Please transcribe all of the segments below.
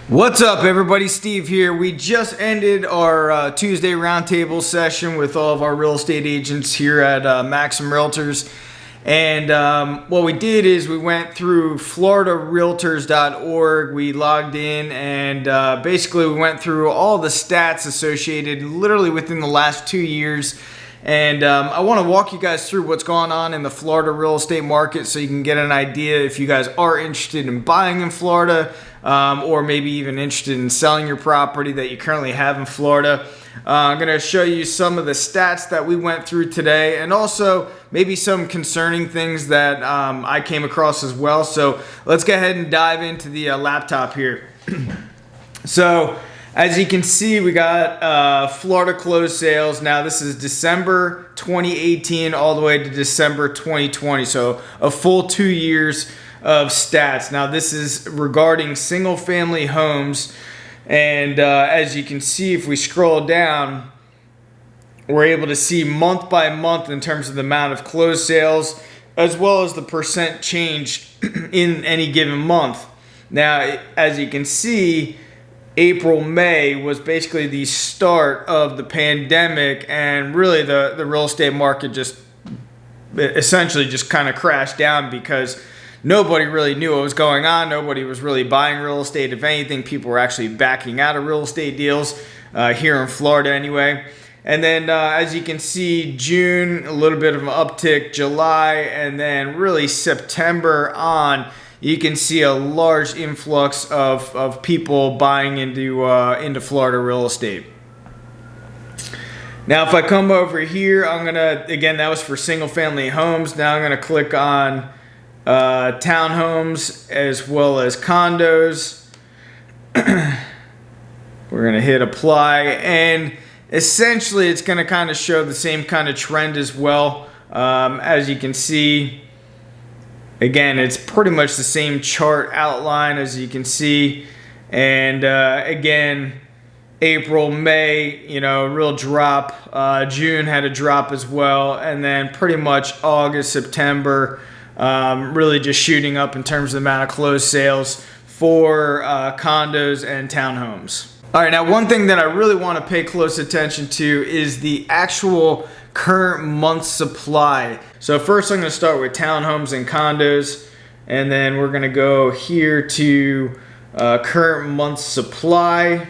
What's up, everybody? Steve here. We just ended our Tuesday roundtable session with all of our real estate agents here at Maxim Realtors. And what we did is we went through floridarealtors.org. We logged in and basically we went through all the stats associated literally within the last 2 years. And I want to walk you guys through what's going on in the Florida real estate market so you can get an idea if you guys are interested in buying in Florida or maybe even interested in selling your property that you currently have in Florida. I'm going to show you some of the stats that we went through today and also maybe some concerning things that I came across as well. So let's go ahead and dive into the laptop here. So as you can see, we got Florida closed sales. Now this is December 2018 all the way to December 2020. So a full 2 years of stats. Now this is regarding single family homes. And as you can see, if we scroll down, we're able to see month by month in terms of the amount of closed sales as well as the percent change in any given month. Now, as you can see, April, May was basically the start of the pandemic, and really the real estate market just essentially just kind of crashed down because nobody really knew what was going on. Nobody was really buying real estate. If anything, people were actually backing out of real estate deals here in Florida anyway. And then as you can see, June, a little bit of an uptick, July, and then really September on, you can see a large influx of people buying into Florida real estate. Now, if I come over here, I'm going to, again, that was for single family homes. Now I'm going to click on townhomes as well as condos. We're going to hit apply, and essentially it's going to kind of show the same kind of trend as well. As you can see, again, it's pretty much the same chart outline as you can see. And again, April, May, real drop. June had a drop as well. And then pretty much August, September, really just shooting up in terms of the amount of closed sales for condos and townhomes. All right, now one thing that I really want to pay close attention to is the actual current month supply. So first I'm going to start with townhomes and condos, and then we're going to go here to current month supply.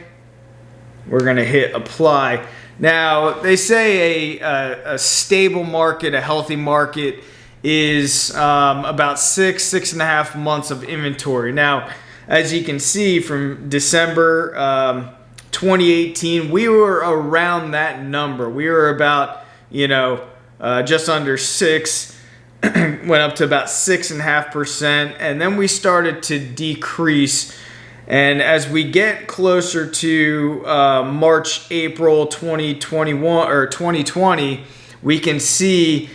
We're going to hit apply. Now they say a stable market, a healthy market is about 6.5 months of inventory. Now, as you can see from December 2018, we were around that number. We were about, just under 6, went up to about 6.5%, and then we started to decrease. And as we get closer to March, April 2021 or 2020, we can see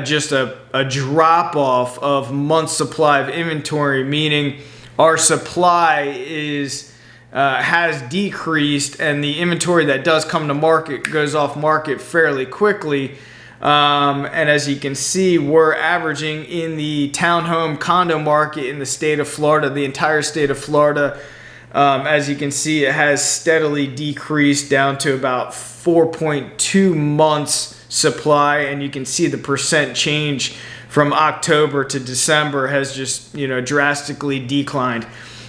just a drop off of months supply of inventory, meaning our supply has decreased, and the inventory that does come to market goes off market fairly quickly. And as you can see, we're averaging in the townhome condo market in the state of Florida, the entire state of Florida. As you can see, it has steadily decreased down to about 4.2 months supply, and you can see the percent change from October to December has just drastically declined.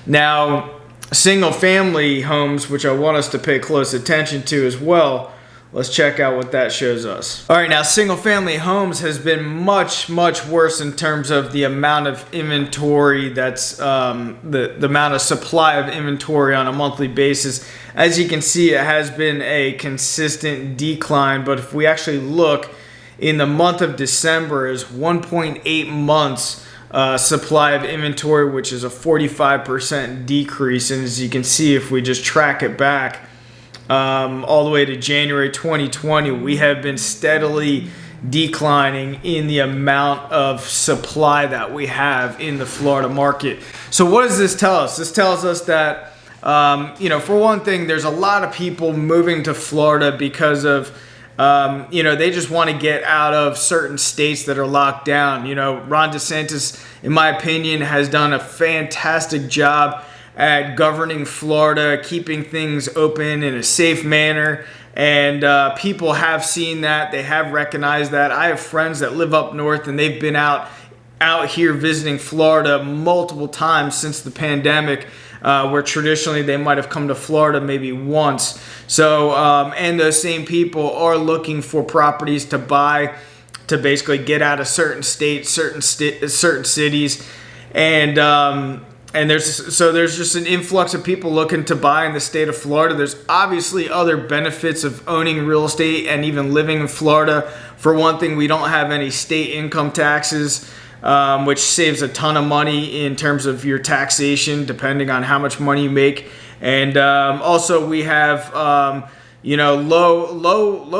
Now, single family homes, which I want us to pay close attention to as well, let's check out what that shows us. All right, now single family homes has been much worse in terms of the amount of inventory that's the amount of supply of inventory on a monthly basis. As you can see, it has been a consistent decline, but if we actually look in the month of December is 1.8 months supply of inventory, which is a 45% decrease. And as you can see, if we just track it back all the way to January 2020, we have been steadily declining in the amount of supply that we have in the Florida market. So what does this tell us? This tells us that for one thing, there's a lot of people moving to Florida because of they just want to get out of certain states that are locked down. Ron DeSantis, in my opinion, has done a fantastic job at governing Florida, keeping things open in a safe manner. And people have seen that. They have recognized that. I have friends that live up north, and they've been out here visiting Florida multiple times since the pandemic, where traditionally they might have come to Florida maybe once. So, and those same people are looking for properties to buy to basically get out of certain states, certain cities, and there's just an influx of people looking to buy in the state of Florida. There's obviously other benefits of owning real estate and even living in Florida. For one thing, we don't have any state income taxes, which saves a ton of money in terms of your taxation, depending on how much money you make. And also we have low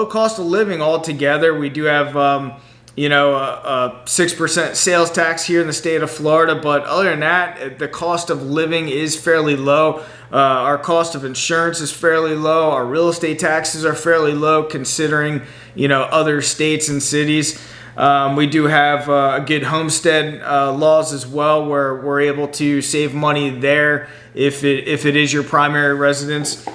cost of living altogether. We do have a 6% sales tax here in the state of Florida, but other than that, the cost of living is fairly low. Our cost of insurance is fairly low. Our real estate taxes are fairly low considering other states and cities. We do have a good homestead laws as well, where we're able to save money there if it is your primary residence.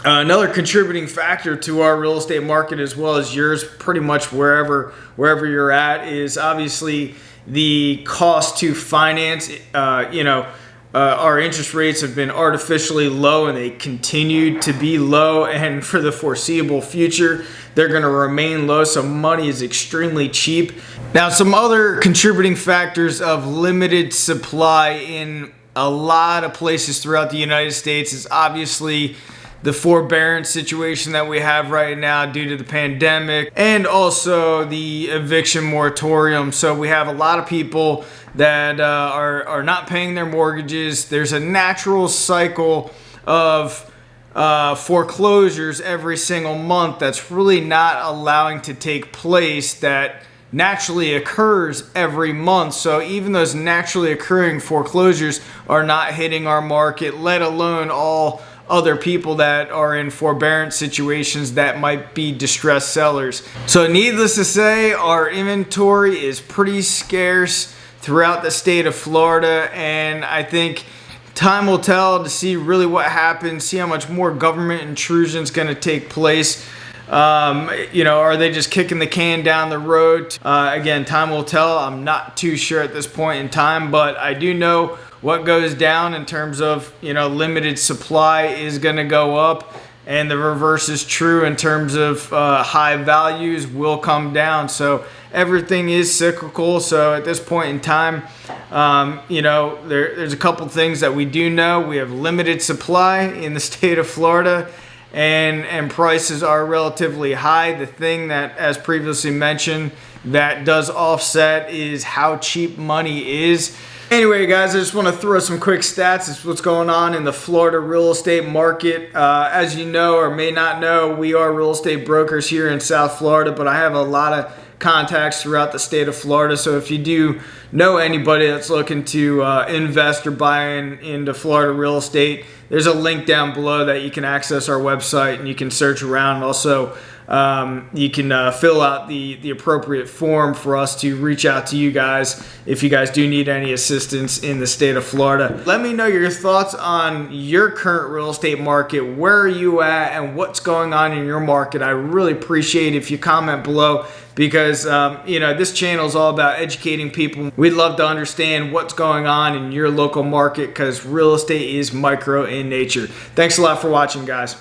Another contributing factor to our real estate market, as well as yours, pretty much wherever you're at, is obviously the cost to finance. Our interest rates have been artificially low, and they continue to be low, and for the foreseeable future they're going to remain low, so money is extremely cheap. Now, some other contributing factors of limited supply in a lot of places throughout the United States is obviously the forbearance situation that we have right now due to the pandemic, and also the eviction moratorium. So we have a lot of people that are not paying their mortgages. There's a natural cycle of foreclosures every single month that's really not allowing to take place, that naturally occurs every month. So even those naturally occurring foreclosures are not hitting our market, let alone all other people that are in forbearance situations that might be distressed sellers. So needless to say, our inventory is pretty scarce throughout the state of Florida, and I think time will tell to see really what happens, see how much more government intrusion is going to take place. Are they just kicking the can down the road? Again, time will tell. I'm not too sure at this point in time, but I do know what goes down in terms of, limited supply is going to go up, and the reverse is true in terms of high values will come down. So everything is cyclical. So at this point in time, there's a couple things that we do know. We have limited supply in the state of Florida, and prices are relatively high. The thing that, as previously mentioned, that does offset is how cheap money is. Anyway, guys, I just want to throw some quick stats. It's what's going on in the Florida real estate market. As you know or may not know, we are real estate brokers here in South Florida, but I have a lot of contacts throughout the state of Florida. So if you do know anybody that's looking to invest or buy into Florida real estate, there's a link down below that you can access our website, and you can search around. Also, you can fill out the appropriate form for us to reach out to you guys if you guys do need any assistance in the state of Florida. Let me know your thoughts on your current real estate market. Where are you at, and what's going on in your market? I really appreciate if you comment below, because this channel is all about educating people. We'd love to understand what's going on in your local market, because real estate is micro in nature. Thanks a lot for watching, guys.